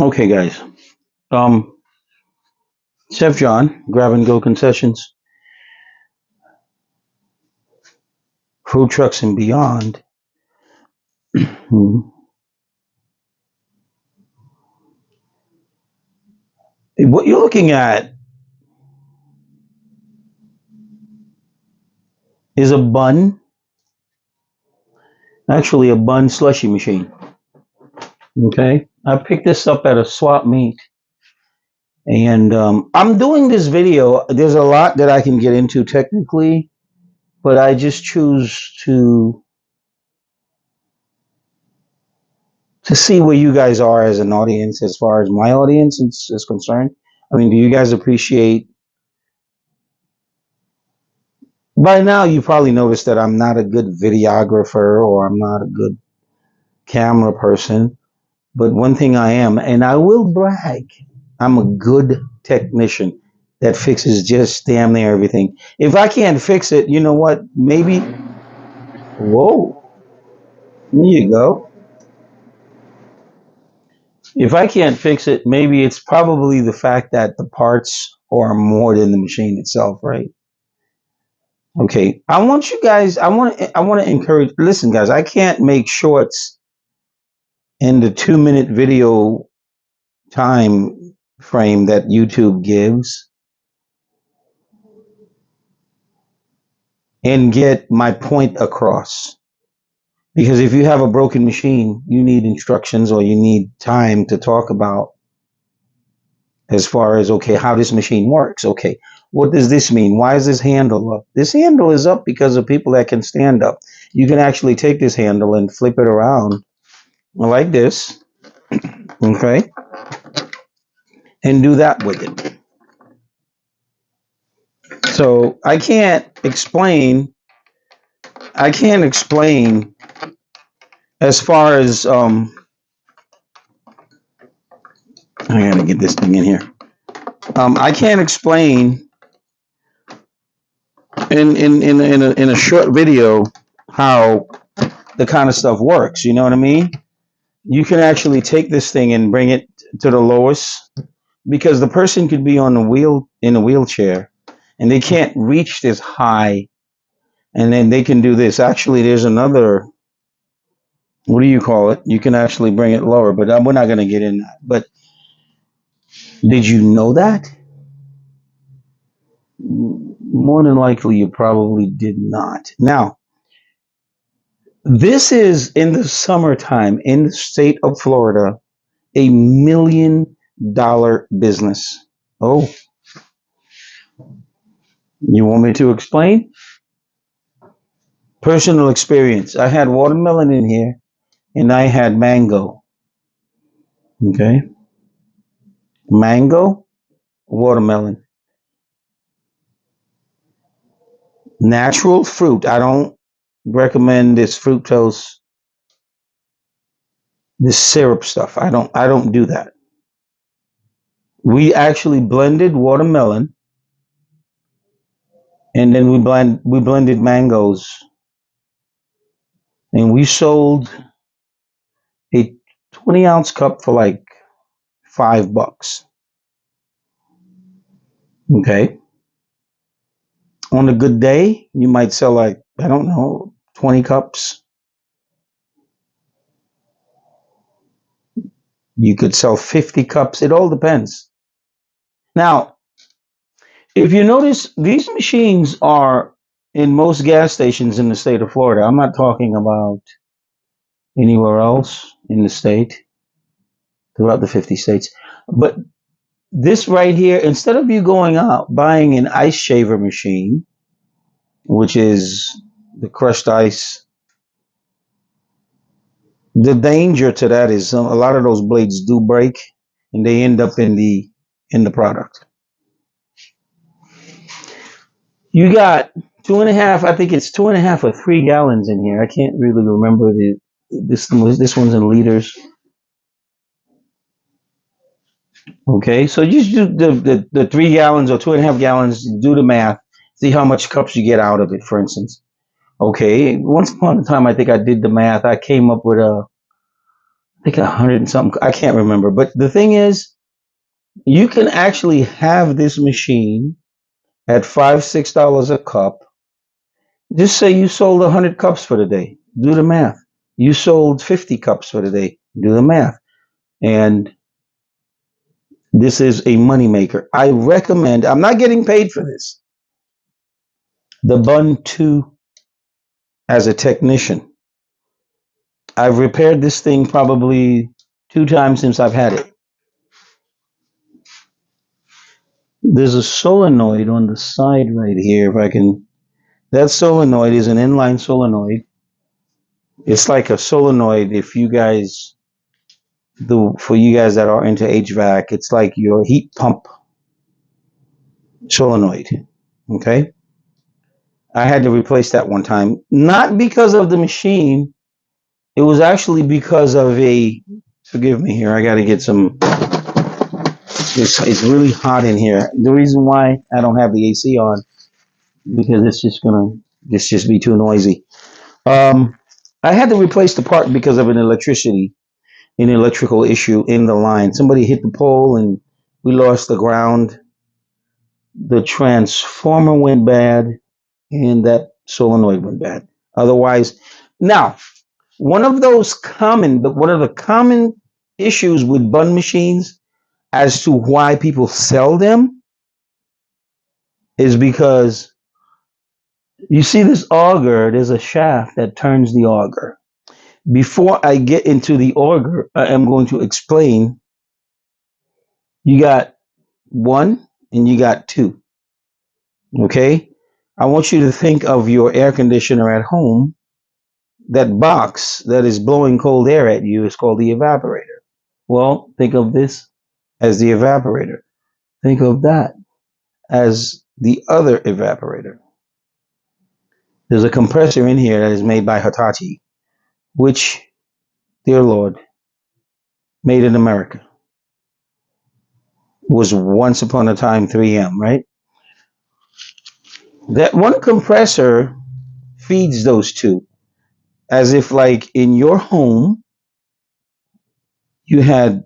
Okay, guys. Um, Chef John, Grab and Go Concessions, Food Trucks and Beyond. Hmm. What you're looking at is a Bunn, actually a Bunn slushy machine. Okay, I picked this up at a swap meet, and I'm doing this video. There's a lot that I can get into technically, but I just choose to see where you guys are as an audience, as far as my audience is concerned. I mean, do you guys appreciate? By now, you probably noticed that I'm not a good videographer or I'm not a good camera person. But one thing I am, and I will brag, I'm a good technician that fixes just damn near everything. If I can't fix it, you know what? Maybe, whoa, there you go. If I can't fix it, maybe it's probably the fact that the parts are more than the machine itself, right? Okay, I want you guys. I want to encourage. Listen, guys, I can't make shorts in the 2 minute video time frame that YouTube gives and get my point across. Because if you have a broken machine, you need instructions or you need time to talk about as far as, okay, how this machine works. Okay, what does this mean? Why is this handle up? This handle is up because of people that can stand up. You can actually take this handle and flip it around like this, okay, and do that with it. So I can't explain as far as I gotta get this thing in here. I can't explain in a short video how the kind of stuff works. You know what I mean? You can actually take this thing and bring it to the lowest because the person could be on the wheel in a wheelchair and they can't reach this high, and then they can do this. Actually, there's another. What do you call it? You can actually bring it lower, but we're not going to get in that. But did you know that? More than likely, you probably did not. Now, this is in the summertime in the state of Florida, $1 million business. Oh, you want me to explain? Personal experience. I had watermelon in here and I had mango. Okay. Mango, watermelon. Natural fruit. I don't recommend this fructose, this syrup stuff. I don't do that. We actually blended watermelon and then we blended mangoes and we sold a 20-ounce cup for like $5. Okay. On a good day, you might sell like, I don't know, 20 cups. You could sell 50 cups. It all depends. Now, if you notice, these machines are in most gas stations in the state of Florida. I'm not talking about anywhere else in the state, throughout the 50 states. But this right here, instead of you going out buying an ice shaver machine, which is the crushed ice, the danger to that is a lot of those blades do break and they end up in the product. You got two and a half. I think it's 2.5 or 3 gallons in here. I can't really remember this one's in liters. Okay, so you just do the 3 gallons or 2.5 gallons. Do the math. See how much cups you get out of it. For instance. Okay, once upon a time, I think I did the math. I came up with think 100 and something. I can't remember. But the thing is, you can actually have this machine at $5, $6 a cup. Just say you sold 100 cups for the day. Do the math. You sold 50 cups for the day. Do the math. And this is a moneymaker. I recommend, I'm not getting paid for this, the Bunn 2 as a technician. I've repaired this thing probably 2 times since I've had it. There's a solenoid on the side right here. If I can, that solenoid is an inline solenoid. It's like a solenoid. If you guys for you guys that are into HVAC, it's like your heat pump solenoid. Okay, I had to replace that one time, not because of the machine. It was actually because of a. Forgive me here. I got to get some. It's really hot in here. The reason why I don't have the AC on because it's just be too noisy. Um, I had to replace the part because of an electrical issue in the line. Somebody hit the pole and we lost the ground. The transformer went bad and that solenoid went bad. Otherwise, now one of the common issues with Bunn machines as to why people sell them is because you see this auger, there's a shaft that turns the auger. Before I get into the auger, I am going to explain you got one and you got two. Okay? I want you to think of your air conditioner at home. That box that is blowing cold air at you is called the evaporator. Well, think of this as the evaporator. Think of that as the other evaporator. There's a compressor in here that is made by Hitachi, which, dear Lord, made in America. Was once upon a time 3M, right? That one compressor feeds those two. As if, like, in your home, you had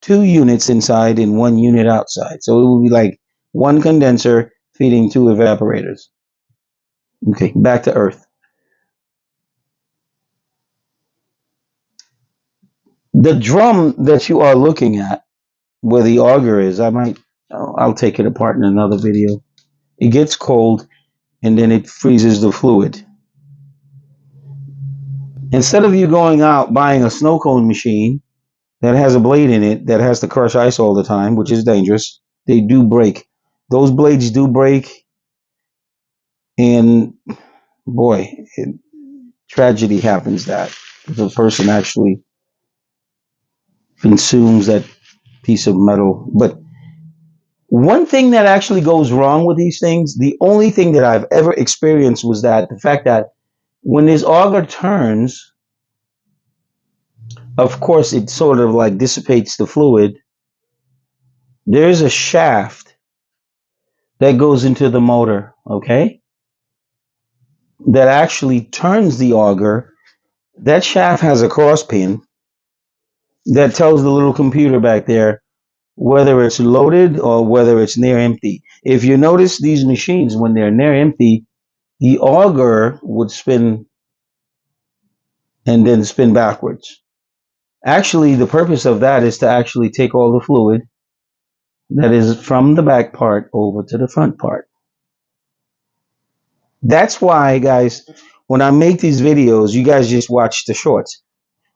two units inside and one unit outside. So it would be like one condenser feeding two evaporators. Okay, back to Earth. The drum that you are looking at, where the auger is, I'll take it apart in another video. It gets cold and then it freezes the fluid. Instead of you going out buying a snow cone machine that has a blade in it that has to crush ice all the time, which is dangerous, they do break. Those blades do break, and boy, tragedy happens that the person actually consumes that piece of metal. But one thing that actually goes wrong with these things, the only thing that I've ever experienced was that the fact that when this auger turns, of course, it sort of like dissipates the fluid. There's a shaft that goes into the motor, okay, that actually turns the auger. That shaft has a cross pin that tells the little computer back there whether it's loaded or whether it's near empty. If you notice these machines, when they're near empty, the auger would spin and then spin backwards. Actually, the purpose of that is to actually take all the fluid that is from the back part over to the front part. That's why, guys, when I make these videos, you guys just watch the shorts.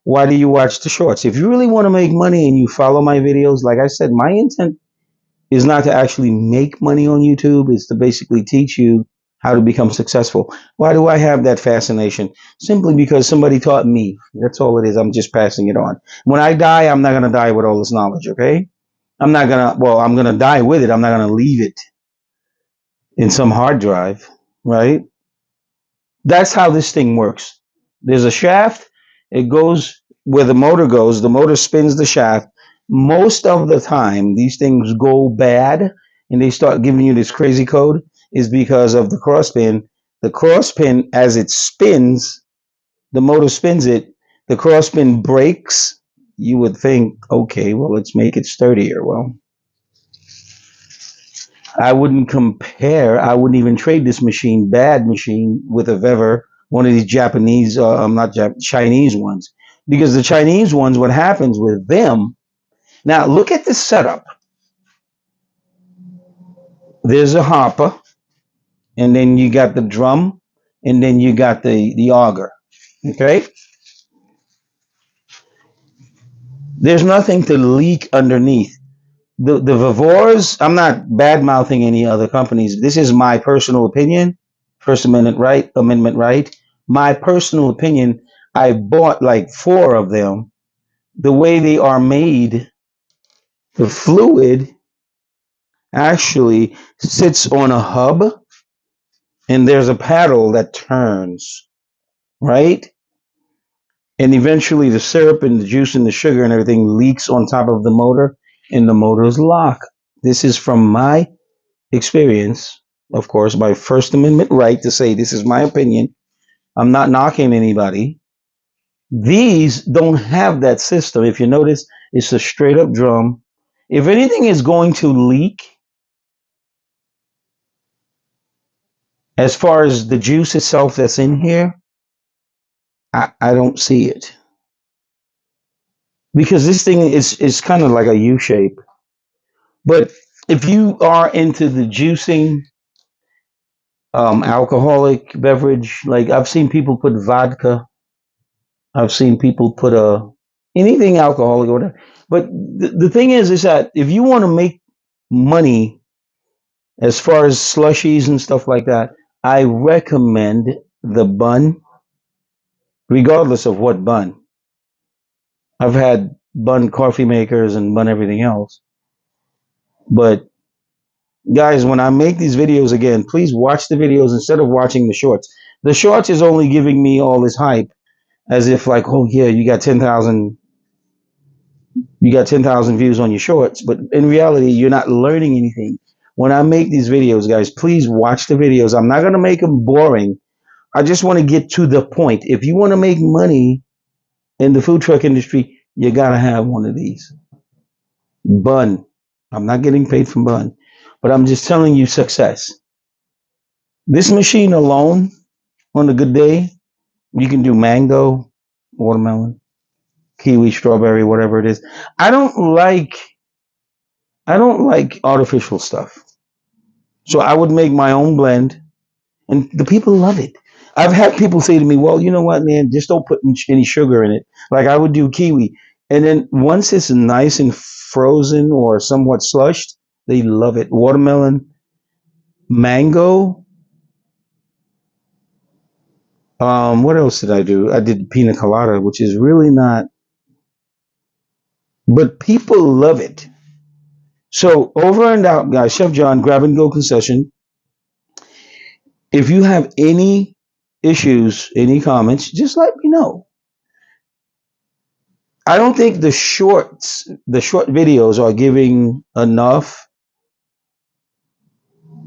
Why do you watch the shorts? If you really want to make money and you follow my videos, like I said, my intent is not to actually make money on YouTube. It's to basically teach you how to become successful. Why do I have that fascination? Simply because somebody taught me. That's all it is. I'm just passing it on. When I die, I'm not going to die with all this knowledge, okay? I'm going to die with it. I'm not going to leave it in some hard drive, right? That's how this thing works. There's a shaft. It goes where the motor goes. The motor spins the shaft. Most of the time, these things go bad and they start giving you this crazy code is because of the crosspin. The crosspin, as it spins, the motor spins it. The crosspin breaks. you would think, okay, well, let's make it sturdier. Well, I wouldn't compare. I wouldn't even trade this machine, bad machine, with a Vever, one of these Japanese, not Chinese ones, because the Chinese ones, what happens with them? Now look at the setup. There's a hopper, and then you got the drum, and then you got the auger. Okay, there's nothing to leak underneath. The Vivors, I'm not bad mouthing any other companies. This is my personal opinion. First Amendment right. My personal opinion. I bought like four of them. The way they are made, the fluid actually sits on a hub, and there's a paddle that turns, right? And eventually the syrup and the juice and the sugar and everything leaks on top of the motor, and the motor is locked. This is from my experience, of course, my First Amendment right to say this is my opinion. I'm not knocking anybody. These don't have that system. If you notice, it's a straight up drum. If anything is going to leak, as far as the juice itself that's in here, I don't see it. Because this thing is kind of like a U shape. But if you are into the juicing, alcoholic beverage, like I've seen people put vodka, I've seen people put anything alcoholic or whatever. But the thing is that if you want to make money as far as slushies and stuff like that, I recommend the Bunn, regardless of what Bunn. I've had Bunn coffee makers and Bunn everything else. But guys, when I make these videos again, please watch the videos instead of watching the shorts. The shorts is only giving me all this hype as if like, oh yeah, you got 10,000 views on your shorts, but in reality, you're not learning anything. When I make these videos, guys, please watch the videos. I'm not going to make them boring. I just want to get to the point. If you want to make money in the food truck industry, you got to have one of these. Bunn. I'm not getting paid from Bunn, but I'm just telling you success. This machine alone, on a good day, you can do mango, watermelon, kiwi, strawberry, whatever it is. I don't like I don't like artificial stuff. So I would make my own blend, and the people love it. I've had people say to me, "Well, you know what, man? Just don't put any sugar in it." Like I would do kiwi, and then once it's nice and frozen or somewhat slushed, they love it. Watermelon, mango. What else did I do? I did pina colada, which is really not, but people love it. So over and out, guys. Chef John, grab and go concession. If you have any issues, any comments, just let me know. I don't think the short videos are giving enough,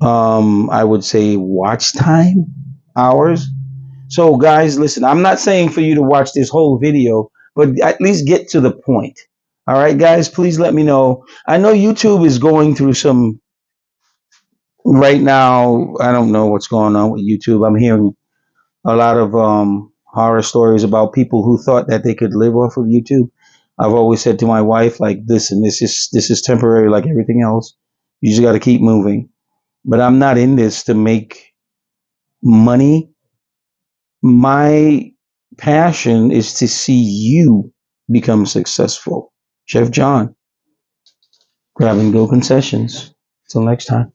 I would say, watch time hours. So, guys, listen, I'm not saying for you to watch this whole video, but at least get to the point. All right, guys, please let me know. I know YouTube is going through some right now. I don't know what's going on with YouTube. I'm hearing a lot of horror stories about people who thought that they could live off of YouTube. I've always said to my wife, like this, and this is temporary, like everything else. You just got to keep moving. But I'm not in this to make money. My passion is to see you become successful. Chef John, grab and go concessions. Till next time.